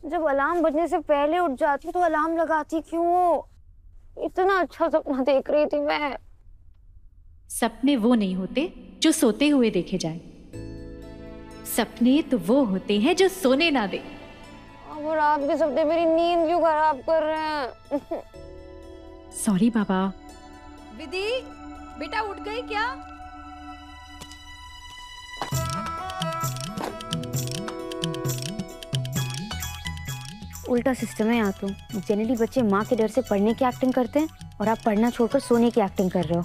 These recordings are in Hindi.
जब अलार्म बजने से पहले उठ जाती तो अलार्म लगाती क्यों हो? इतना अच्छा सपना देख रही थी मैं। सपने वो नहीं होते जो सोते हुए देखे जाएं। सपने तो वो होते हैं जो सोने ना दे। और आपके सपने मेरी नींद क्यों खराब कर रहे हैं? सॉरी बाबा। विधि, बेटा उठ गई क्या? उल्टा सिस्टम है यहाँ तो। जनरली बच्चे माँ के डर से पढ़ने की एक्टिंग करते हैं और आप पढ़ना छोड़कर सोने की एक्टिंग कर रहे हो।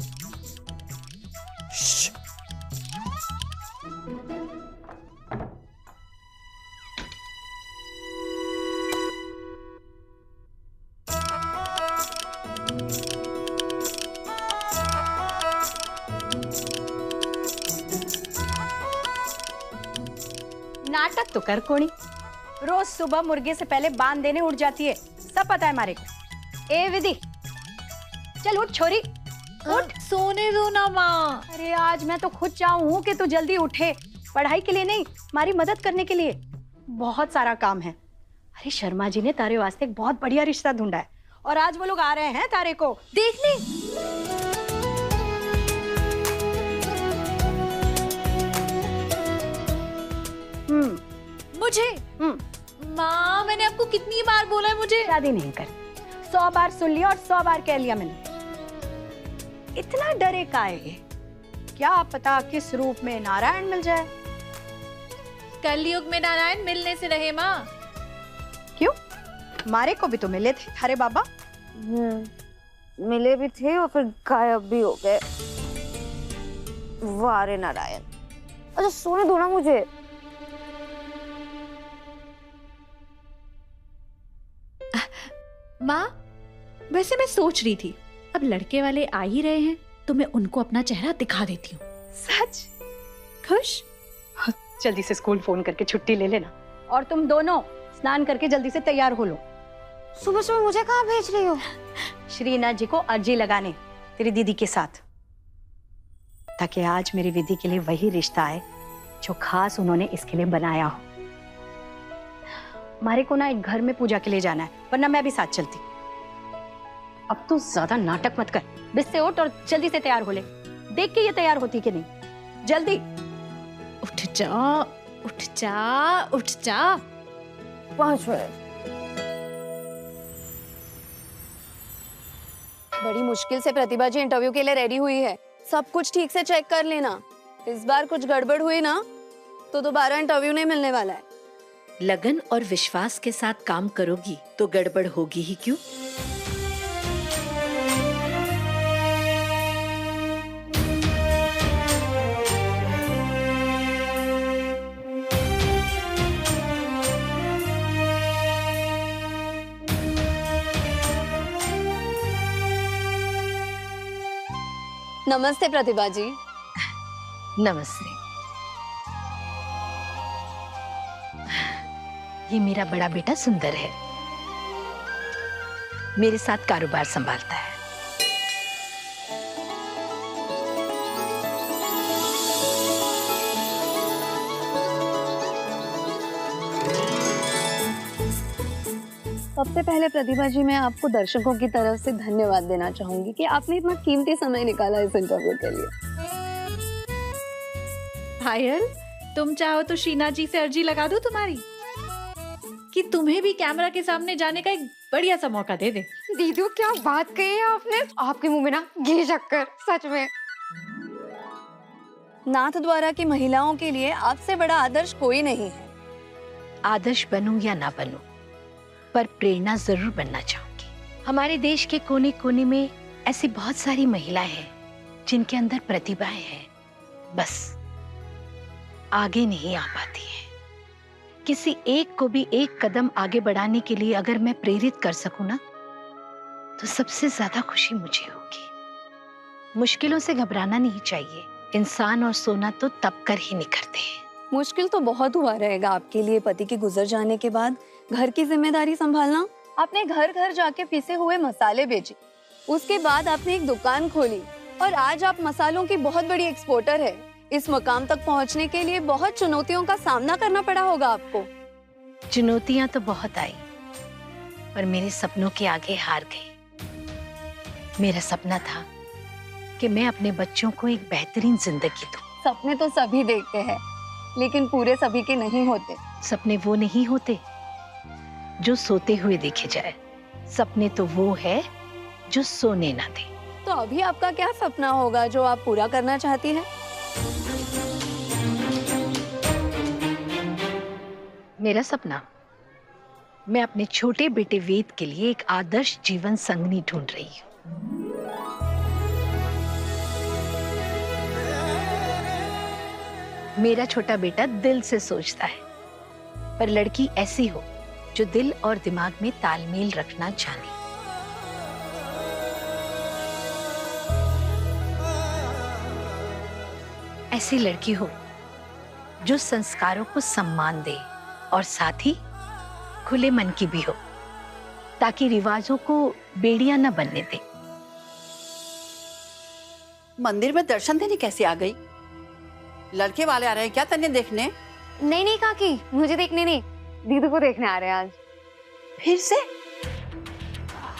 नाटक तो कर कोणी। रोज सुबह मुर्गे से पहले बांध देने उठ जाती है, सब पता है मारे को। ए विधि, चल उठ छोरी, उठ। सोने दो ना माँ। अरे आज मैं तो खुद चाहूँ हूँ कि तू जल्दी उठे, पढ़ाई के लिए नहीं, हमारी मदद करने के लिए। बहुत सारा काम है। अरे शर्मा जी ने तारे वास्ते एक बहुत बढ़िया रिश्ता ढूंढा है और आज वो लोग आ रहे हैं तारे को देखने। मुझे माँ, मैंने आपको कितनी बार बोला है मुझे शादी नहीं कर। 100 बार सुन लिया और 100 बार कह लिया मैंने। इतना डरे काहे? क्या पता किस रूप में नारायण मिल जाए। कलयुग में नारायण मिलने से रहे माँ। क्यों? मारे को भी तो मिले थे थारे बाबा। मिले भी थे और फिर गायब भी हो गए। वारे नारायण। अच्छा सोने दो ना मुझे। माँ, वैसे मैं सोच रही थी अब लड़के वाले आ ही रहे हैं तो मैं उनको अपना चेहरा दिखा देती हूँ। सच? खुश? जल्दी से स्कूल फोन करके छुट्टी ले लेना और तुम दोनों स्नान करके जल्दी से तैयार हो लो। सुबह सुबह मुझे कहाँ भेज रही हो? श्रीनाथ जी को अर्जी लगाने तेरी दीदी के साथ, ताकि आज मेरी विधि के लिए वही रिश्ता आए जो खास उन्होंने इसके लिए बनाया हो। हमारे को ना एक घर में पूजा के लिए जाना है, वरना मैं भी साथ चलती। अब तो ज्यादा नाटक मत कर, बिस्तर उठ और जल्दी से तैयार हो ले। देख के ये तैयार होती कि नहीं, जल्दी। उठ जा, उठ जा, उठ जा। 5 मिनट। बड़ी मुश्किल से प्रतिभा जी इंटरव्यू के लिए रेडी हुई है। सब कुछ ठीक से चेक कर लेना। इस बार कुछ गड़बड़ हुई ना तो दोबारा इंटरव्यू नहीं मिलने वाला है। लगन और विश्वास के साथ काम करोगी तो गड़बड़ होगी ही क्यों? नमस्ते प्रतिभा जी। नमस्ते। ये मेरा बड़ा बेटा सुंदर है, मेरे साथ कारोबार संभालता है। सबसे पहले प्रतिभा जी मैं आपको दर्शकों की तरफ से धन्यवाद देना चाहूंगी कि आपने इतना कीमती समय निकाला इस इंटरव्यू के लिए। पायल, तुम चाहो तो श्रीनाथ जी से अर्जी लगा दूं तुम्हारी कि तुम्हें भी कैमरा के सामने जाने का एक बढ़िया सा मौका दे दे। दीदी क्या बात कही है आपने? आपके मुंह में ना घी शक्कर, सच में। नाथ द्वारा की महिलाओं के लिए आपसे बड़ा आदर्श कोई नहीं है। आदर्श बनूं या ना बनूं, पर प्रेरणा जरूर बनना चाहूंगी। हमारे देश के कोने कोने में ऐसी बहुत सारी महिलाएं हैं जिनके अंदर प्रतिभाएं हैं, बस आगे नहीं आ पाती है। किसी एक को भी एक कदम आगे बढ़ाने के लिए अगर मैं प्रेरित कर सकूं ना, तो सबसे ज्यादा खुशी मुझे होगी। मुश्किलों से घबराना नहीं चाहिए। इंसान और सोना तो तब कर ही निखरते हैं। मुश्किल तो बहुत हुआ रहेगा आपके लिए पति के गुजर जाने के बाद घर की जिम्मेदारी संभालना। आपने घर घर जाके पिसे हुए मसाले बेचे, उसके बाद आपने एक दुकान खोली और आज आप मसालों की बहुत बड़ी एक्सपोर्टर है। इस मुकाम तक पहुंचने के लिए बहुत चुनौतियों का सामना करना पड़ा होगा आपको। चुनौतियां तो बहुत आई, पर मेरे सपनों के आगे हार गई। मेरा सपना था कि मैं अपने बच्चों को एक बेहतरीन जिंदगी दूं। सपने तो सभी देखते हैं, लेकिन पूरे सभी के नहीं होते। सपने वो नहीं होते जो सोते हुए देखे जाए, सपने तो वो है जो सोने ना दे। तो अभी आपका क्या सपना होगा जो आप पूरा करना चाहती हैं? मेरा सपना, मैं अपने छोटे बेटे वेद के लिए एक आदर्श जीवन संगनी ढूंढ रही हूँ। मेरा छोटा बेटा दिल से सोचता है, पर लड़की ऐसी हो जो दिल और दिमाग में तालमेल रखना जाने। ऐसी लड़की हो जो संस्कारों को सम्मान दे और साथ ही खुले मन की भी हो, ताकि रिवाजों को बेड़ियां न बनने दे। मंदिर में दर्शन देने कैसे आ गई? लड़के वाले आ रहे हैं क्या तन्ने देखने? नहीं नहीं काकी, मुझे देखने नहीं, दीदी को देखने आ रहे हैं आज। फिर से?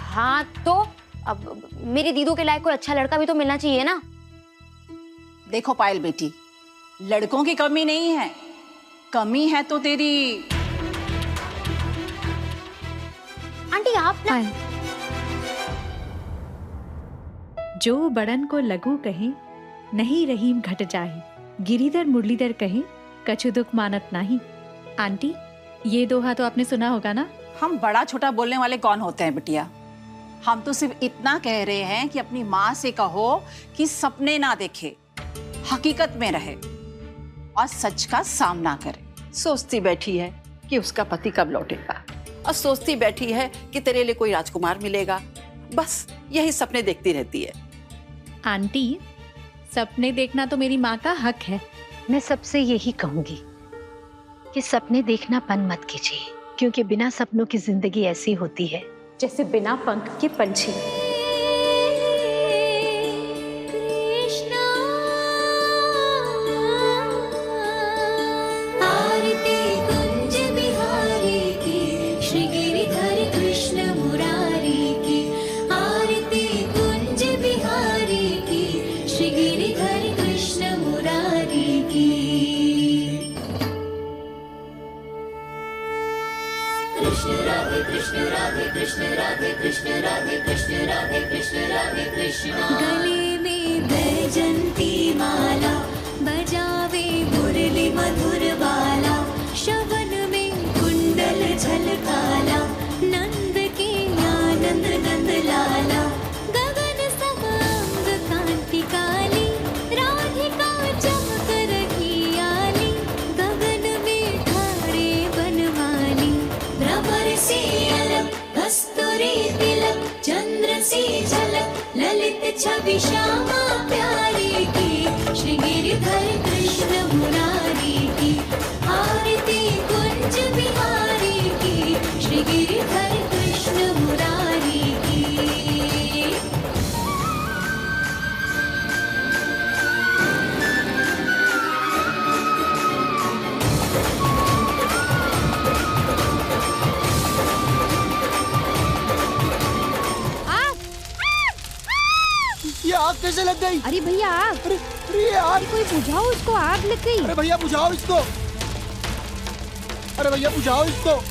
हाँ तो अब मेरी दीदू के लायक कोई अच्छा लड़का भी तो मिलना चाहिए ना। देखो पायल बेटी, लड़कों की कमी नहीं है, कमी है तो तेरी। आंटी आप ना जो बड़न को लघु कहे, नहीं रहीम घट जाहे, गिरिधर मुरलीधर कहे, कछु दुख मानत नाही। आंटी, ये दोहा तो आपने सुना होगा ना? हम बड़ा छोटा बोलने वाले कौन होते हैं बिटिया? हम तो सिर्फ इतना कह रहे हैं कि अपनी माँ से कहो कि सपने ना देखे, हकीकत में रहे और सच का सामना करे। सोचती बैठी है कि उसका पति कब लौटेगा, और सोचती बैठी है कि तेरे लिए कोई राजकुमार मिलेगा। बस यही सपने देखती रहती है। आंटी, सपने देखना तो मेरी माँ का हक है। मैं सबसे यही कहूंगी कि सपने देखना बंद मत कीजिए, क्योंकि बिना सपनों की जिंदगी ऐसी होती है जैसे बिना पंख के पंछी। गले में बैजंती माला, बजावे मुरली मधुर बाला, शवन में कुंडल झलकाला, नंद के आनंद नंद लाला, गगन समांग कांति काली, राधिका चमक रही आली, गगन में ठाड़े बनवाली, भ्रमर से अलग कस्तूरी तिलक, चंद्र से झलक ललित छवि श्यामा प्यारी की, श्री गिरिधर कृष्ण मुरारी की, आरती कुंज बिहारी की, श्री गिरिधर कृष्ण मुरारी की। ये आग कैसे लग गई? अरे भैया आग! अरे यार, कोई बुझाओ इसको, आग लग गई। अरे भैया बुझाओ इसको, अरे भैया बुझाओ इसको।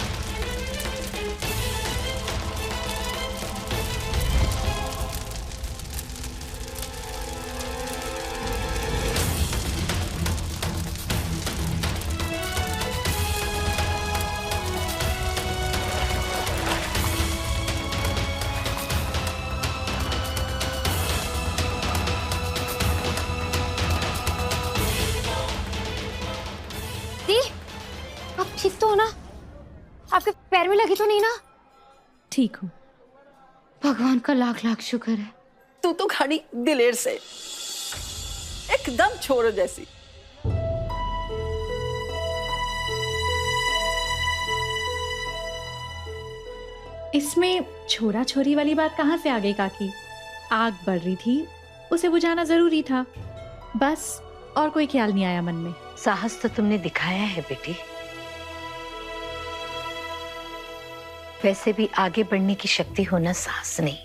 आप ठीक तो हो ना? आपके पैर में लगी तो नहीं ना? ठीक हूँ। भगवान का लाख लाख शुक्र है। तू तो खड़ी दिलेर से, एकदम छोरो जैसी। इसमें छोरा छोरी वाली बात कहाँ से आ गई काकी? आग बढ़ रही थी, उसे बुझाना जरूरी था, बस, और कोई ख्याल नहीं आया मन में। साहस तो तुमने दिखाया है बेटी, वैसे भी आगे बढ़ने की शक्ति होना साहस नहीं,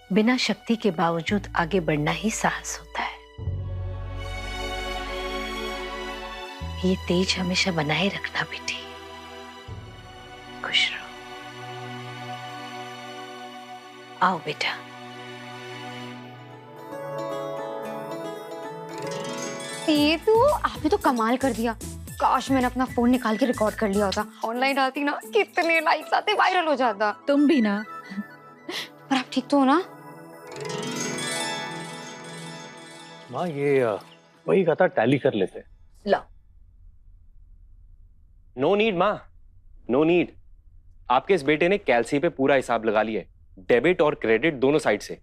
बिना शक्ति के बावजूद आगे बढ़ना ही साहस होता है। ये तेज हमेशा बनाए रखना बेटी। खुश रहो। आओ बेटा। ये तो आपने तो कमाल कर दिया। काश मैंने अपना फोन निकाल के रिकॉर्ड कर लिया होता। ऑनलाइन डालती ना, कितने लाइक्स आते, वायरल हो जाता। तुम भी ना। पर आप ठीक तो हो ना? माँ ये वही कहता टैली कर लेते। ला। नो नीड माँ, नो नीड। आपके इस बेटे ने कैलसी पे पूरा हिसाब लगा लिया है, डेबिट और क्रेडिट दोनों साइड से।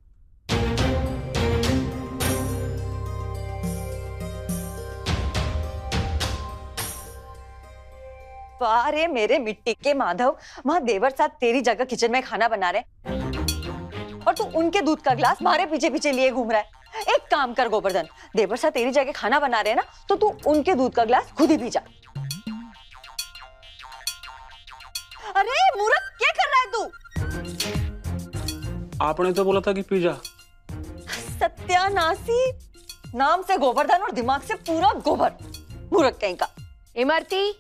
अरे मेरे मिट्टी के माधव, वहाँ देवर साथ तेरी जगह किचन में खाना बना रहे और तू उनके दूध का गिलास मारे पीछे पीछे लिए घूम रहा है। एक काम कर गोवर्धन, देवर साथ तेरी जगह खाना बना रहे हैं ना, तो तू उनके दूध का गिलास खुद ही पी जा। अरे मूर्ख, क्या कर रहा है तू? आपने तो बोला था कि पी जा। सत्यानाशी, नाम से गोवर्धन और दिमाग से पूरा गोबर। मूर्ख कहीं का। इमरती,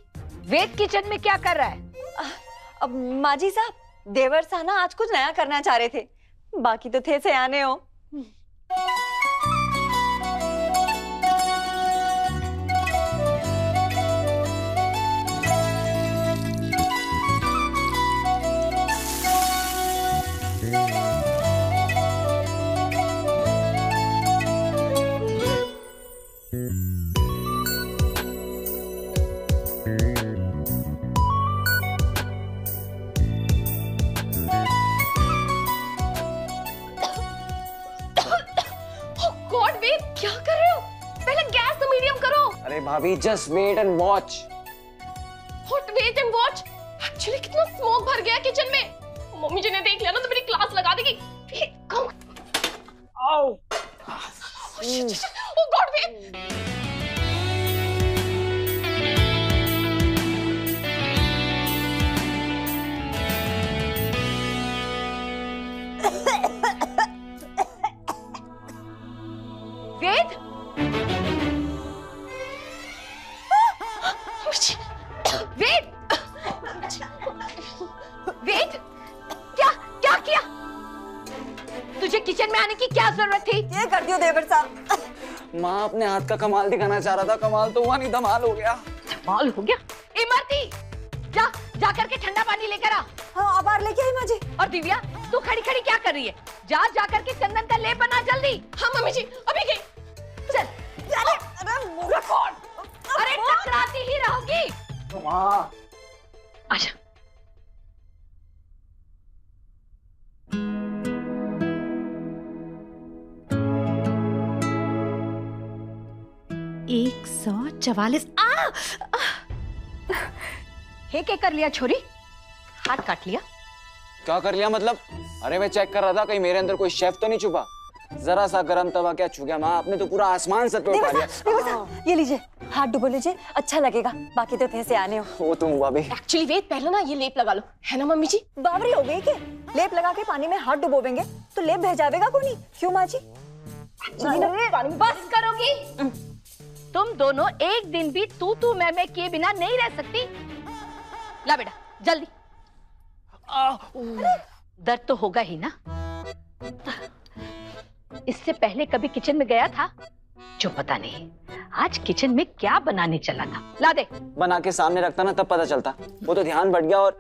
वेद किचन में क्या कर रहा है? अब माजी साहब, देवर साहब ना आज कुछ नया करना चाह रहे थे, बाकी तो थे सयाने हो। भाभी just wait and watch. What wait and watch? Actually कितना स्मोक भर गया किचन में। मम्मी जी ने देख लिया ना तो मेरी क्लास लगा देगी। आओ। ओह गॉड वेट। वेद, वेद, वेद, क्या क्या किया? तुझे किचन में आने की क्या जरूरत थी? ये कर दियो देवर साहब। माँ अपने हाथ का कमाल दिखाना चाह रहा था, कमाल तो हुआ नहीं, धमाल हो गया। धमाल हो गया? इमरती, जा जा करके ठंडा पानी लेकर आ। हाँ, अब बाहर लेके आई माँ जी। और दिव्या, तू खड़ी खड़ी क्या कर रही है? जा जा करके चंदन का लेप बना जल्दी। हाँ मम्मी जी, अभी गई। चल। अरे अरे टकराती ही रहोगी। माँ आजा। एक 144। हे के कर लिया छोरी? हाथ काट लिया? क्या कर लिया मतलब? अरे मैं चेक कर रहा था कहीं मेरे अंदर कोई शेफ तो नहीं छुपा। जरा सा गरम तवा क्या छू गया माँ, आपने तो पूरा आसमान सर पे उठा लिया। ये लीजिए, हाथ डुबो लीजिए, अच्छा लगेगा। बाकी तो थे से आने हो। वो तुम भाभी। एक्चुअली वेद, पहले ना ये लेप लगा लो, है ना मम्मी जी? बावरी हो गई के? लेप लगा के पानी में हाथ डुबोवेंगे तो लेप बह जाएगा को नहीं? क्यों माँ जी? बस करोगी? तुम दोनों एक दिन भी तू मैं किए बिना नहीं रह सकती। ला बेटा जल्दी। दर्द तो होगा ही ना। इससे पहले कभी किचन में गया था? जो पता नहीं आज किचन में क्या बनाने चला था। ला दे। बना के सामने रखता ना तब पता चलता, वो तो ध्यान भट गया। और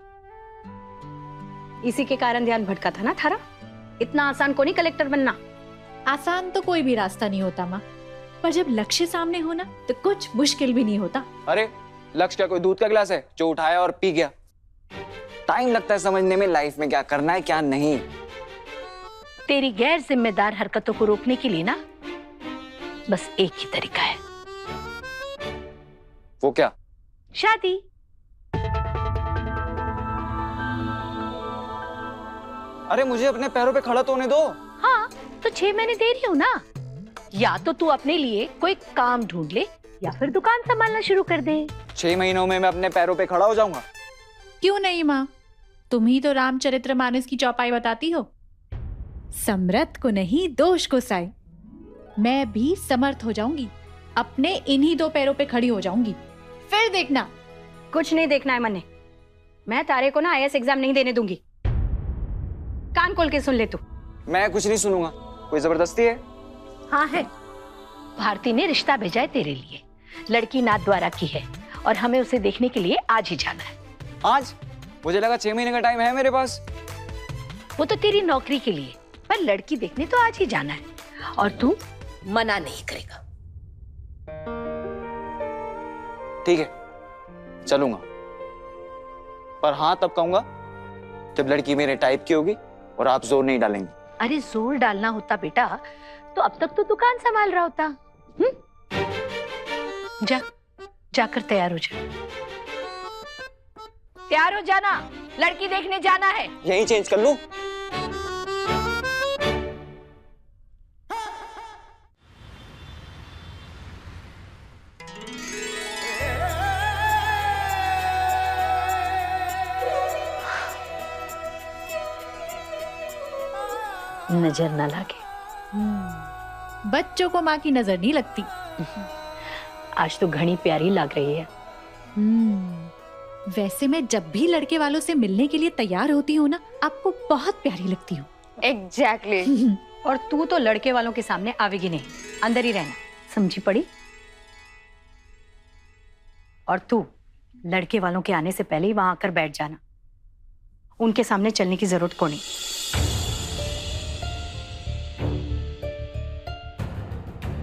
इसी के कारण ध्यान भटका था ना थारा। इतना आसान को नहीं कलेक्टर बनना। आसान तो कोई भी रास्ता नहीं होता माँ, पर जब लक्ष्य सामने हो ना तो कुछ मुश्किल भी नहीं होता। अरे लक्ष्य क्या कोई दूध का गिलास है जो उठाया और पी गया? टाइम लगता है समझने में लाइफ में क्या करना है क्या नहीं। तेरी गैर जिम्मेदार हरकतों को रोकने के लिए ना बस एक ही तरीका है। वो क्या? शादी। अरे मुझे अपने पैरों पे खड़ा तो होने दो। हाँ तो 6 महीने दे रही हूँ ना। या तो तू अपने लिए कोई काम ढूंढ ले या फिर दुकान संभालना शुरू कर दे। 6 महीनों में मैं अपने पैरों पे खड़ा हो जाऊंगा। क्यों नहीं माँ, तुम ही तो रामचरितमानस की चौपाई बताती हो, समर्थ को नहीं दोष को साई। मैं भी समर्थ हो जाऊंगी, अपने इन्हीं दो पैरों पे खड़ी हो जाऊंगी, फिर देखना। कुछ नहीं देखना है मन्ने, मैं तारे को ना IAS एग्जाम नहीं देने दूंगी। कान खोल के सुन ले तू। मैं कुछ नहीं सुनूंगा, कोई जबरदस्ती है? हाँ है, भारती ने रिश्ता भेजा है तेरे लिए, लड़की नाथ द्वारा की है और हमें उसे देखने के लिए आज ही जाना है। आज? मुझे लगा 6 महीने का टाइम है मेरे पास। वो तो तेरी नौकरी के लिए, पर लड़की देखने तो आज ही जाना है और तू मना नहीं करेगा। ठीक है, चलूंगा, पर हाँ तब कहूंगा जब लड़की मेरे टाइप की होगी और आप जोर नहीं डालेंगे। अरे जोर डालना होता बेटा तो अब तक तो दुकान संभाल रहा होता। जा, जाकर तैयार हो जा। तैयार हो जाना, लड़की देखने जाना है। यही चेंज कर लूं? नजर ना लगे। बच्चों को माँ की नजर नहीं लगती। आज तो घनी प्यारी लग रही है। वैसे मैं जब भी लड़के वालों से मिलने के लिए तैयार होती हूँ ना, आपको बहुत प्यारी लगती हूँ। एग्जैक्टली। और तू तो लड़के वालों के सामने आवेगी नहीं, अंदर ही रहना, समझी पड़ी? और तू लड़के वालों के आने से पहले ही वहां आकर बैठ जाना, उनके सामने चलने की जरूरत को नहीं।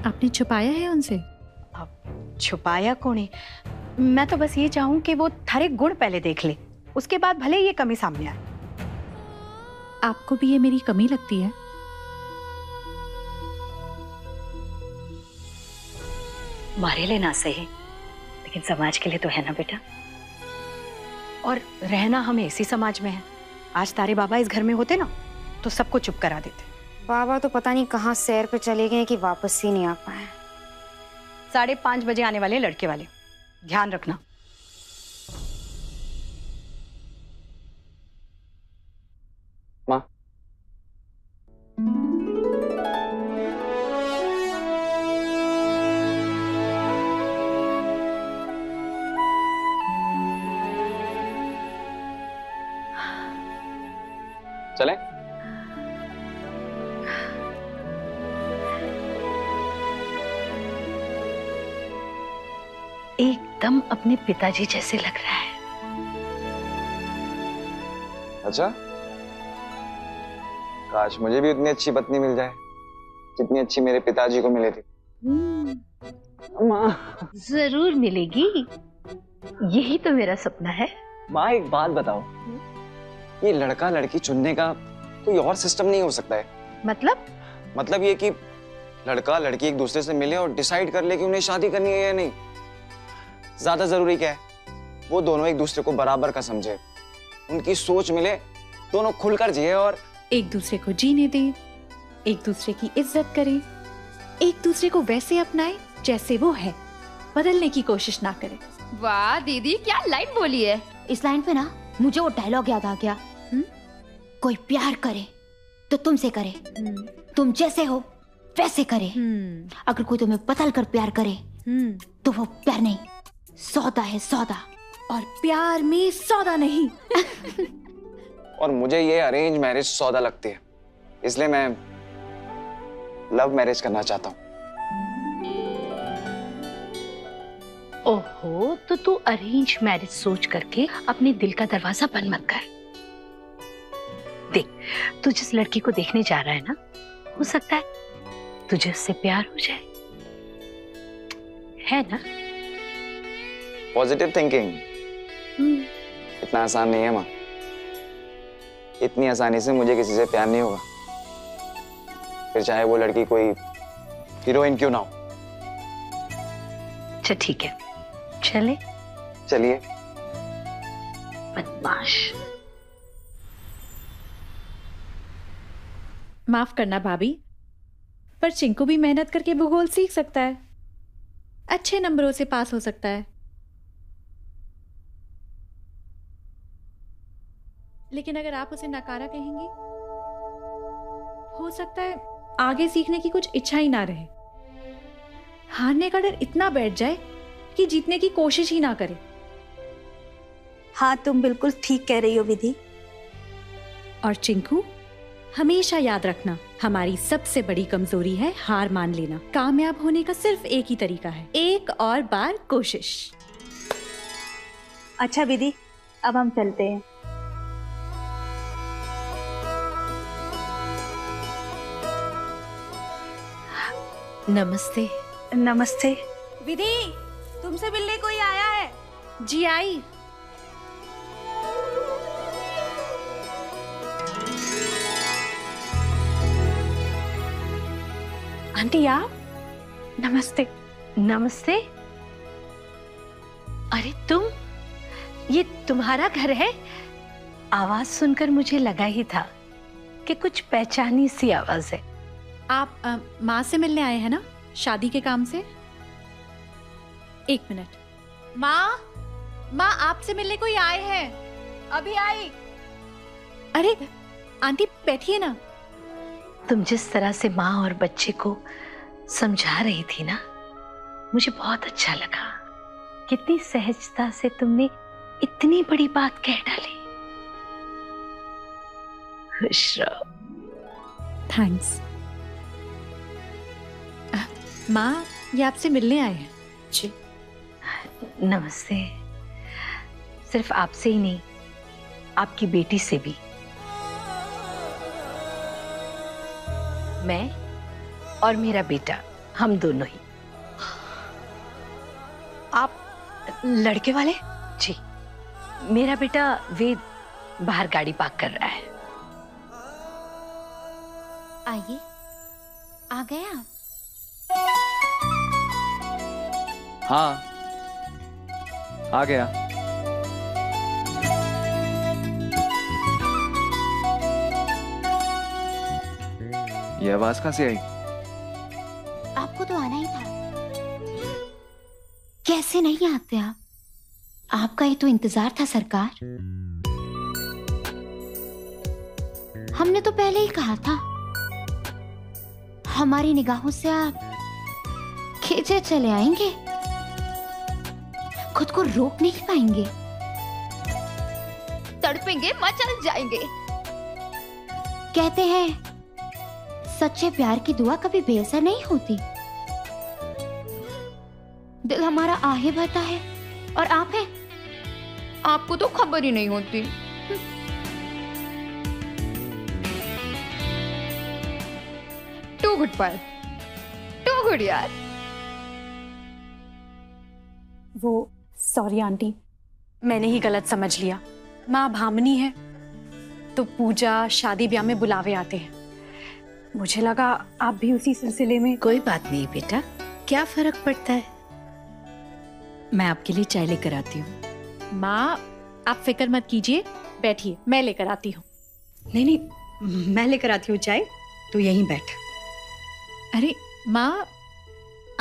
आपने छुपाया है उनसे? अब छुपाया कौन है? मैं तो बस ये चाहूं कि वो थारे गुण पहले देख ले, उसके बाद भले ये कमी सामने आए। आपको भी ये मेरी कमी लगती है? हमारे लिए ना सही, लेकिन समाज के लिए तो है ना बेटा। और रहना हमें इसी समाज में है। आज तारे बाबा इस घर में होते ना तो सबको चुप करा देते। बाबा तो पता नहीं कहाँ सैर पे चले गए कि वापस ही नहीं आ पाए। 5:30 बजे आने वाले लड़के वाले, ध्यान रखना। माँ, चलें? एकदम अपने पिताजी जैसे लग रहा है। अच्छा, काश मुझे भी उतनी अच्छी पत्नी मिल जाए जितनी अच्छी मेरे पिताजी को मिली थी। माँ, जरूर मिलेगी, यही तो मेरा सपना है। माँ एक बात बताओ, ये लड़का लड़की चुनने का कोई और सिस्टम नहीं हो सकता है? मतलब ये कि लड़का लड़की एक दूसरे से मिले और डिसाइड कर ले कि उन्हें शादी करनी है या नहीं। ज्यादा जरूरी क्या है, वो दोनों एक दूसरे को बराबर का समझे, उनकी सोच मिले, दोनों खुलकर जिए और एक दूसरे को जीने दे, एक दूसरे की इज्जत करे, एक दूसरे को वैसे अपनाए जैसे वो है, बदलने की कोशिश ना करे। वाह दीदी, क्या लाइन बोली है। इस लाइन पे ना मुझे वो डायलॉग याद आ गया। कोई प्यार करे तो तुमसे करे, तुम जैसे हो वैसे करे। अगर कोई तुम्हें बदल कर प्यार करे तो वो प्यार नहीं, सौदा है सौदा। और प्यार में सौदा नहीं। और मुझे ये अरेंज मैरिज सौदा लगती है, इसलिए मैं लव मैरिज करना चाहता हूँ। ओहो, तो तू अरेंज मैरिज सोच करके अपने दिल का दरवाजा बंद मत कर। देख, तू जिस लड़की को देखने जा रहा है ना, हो सकता है तुझे उससे प्यार हो जाए, है ना? पॉजिटिव थिंकिंग इतना आसान नहीं है माँ। इतनी आसानी से मुझे किसी से प्यार नहीं होगा, फिर चाहे वो लड़की कोई हीरोइन क्यों ना हो। अच्छा ठीक है, चले? चलिए। बदमाश। माफ करना भाभी, पर चिंकू भी मेहनत करके भूगोल सीख सकता है, अच्छे नंबरों से पास हो सकता है। लेकिन अगर आप उसे नकारा कहेंगी, हो सकता है आगे सीखने की कुछ इच्छा ही ना रहे, हारने का डर इतना बैठ जाए कि जीतने की कोशिश ही ना करे। हाँ, तुम बिल्कुल ठीक कह रही हो विधि। और चिंकू, हमेशा याद रखना, हमारी सबसे बड़ी कमजोरी है हार मान लेना। कामयाब होने का सिर्फ एक ही तरीका है, एक और बार कोशिश। अच्छा विधि, अब हम चलते हैं। नमस्ते। नमस्ते। विधि, तुमसे मिलने कोई आया है? जी आई। आंटी आप? नमस्ते। नमस्ते। अरे तुम, ये तुम्हारा घर है? आवाज सुनकर मुझे लगा ही था कि कुछ पहचानी सी आवाज है। आप माँ से मिलने आए हैं ना, शादी के काम से? एक मिनट। माँ, माँ आपसे मिलने कोई आए हैं। अभी आई। अरे आंटी बैठिए ना। तुम जिस तरह से माँ और बच्चे को समझा रही थी ना, मुझे बहुत अच्छा लगा। कितनी सहजता से तुमने इतनी बड़ी बात कह डाली। खुश रहो। थैंक्स। माँ, ये आपसे मिलने आए हैं। जी। नमस्ते। सिर्फ आपसे ही नहीं, आपकी बेटी से भी। मैं और मेरा बेटा, हम दोनों ही। आप लड़के वाले? जी। मेरा बेटा वेद बाहर गाड़ी पार्क कर रहा है। आइए, आ गए आप? हाँ, आ गया। ये आवाज कहाँ से आई? आपको तो आना ही था। कैसे नहीं आते आप? आपका ही तो इंतजार था सरकार। हमने तो पहले ही कहा था, हमारी निगाहों से आप खींचे चले आएंगे, खुद को रोक नहीं पाएंगे, तड़पेंगे, मचल जाएंगे। कहते हैं सच्चे प्यार की दुआ कभी बेअसर नहीं होती। दिल हमारा आहे भरता है और आप हैं, आपको तो खबर ही नहीं होती। टू गुड पर, टू गुड यार। वो सॉरी आंटी, मैंने ही गलत समझ लिया। माँ भामनी है तो पूजा शादी ब्याह में बुलावे आते हैं। मुझे लगा आप भी उसी सिलसिले में। कोई बात नहीं बेटा, क्या फर्क पड़ता है। मैं आपके लिए चाय लेकर आती हूँ। माँ, आप फिक्र मत कीजिए, बैठिए, मैं लेकर आती हूँ। नहीं नहीं, मैं लेकर आती हूँ चाय, तो यहीं बैठ। अरे माँ,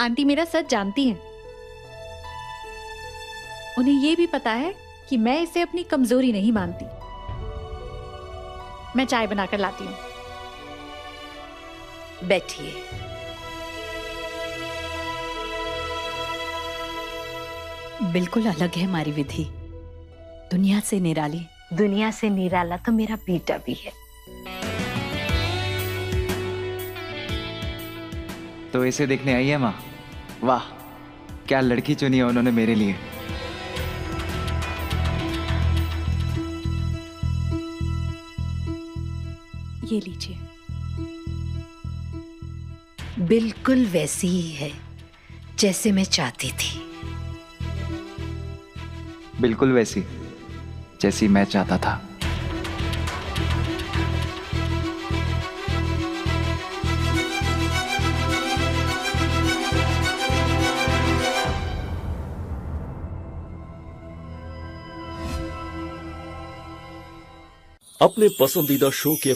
आंटी मेरा सच जानती हैं। उन्हें ये भी पता है कि मैं इसे अपनी कमजोरी नहीं मानती। मैं चाय बनाकर लाती हूँ। बैठिए। बिल्कुल अलग है हमारी विधि, दुनिया से निराली। दुनिया से निराला तो मेरा बेटा भी है। तो इसे देखने आई है माँ? वाह, क्या लड़की चुनी है उन्होंने मेरे लिए। ये लीजिए। बिल्कुल वैसी ही है जैसे मैं चाहती थी। बिल्कुल वैसी जैसी मैं चाहता था। अपने पसंदीदा शो के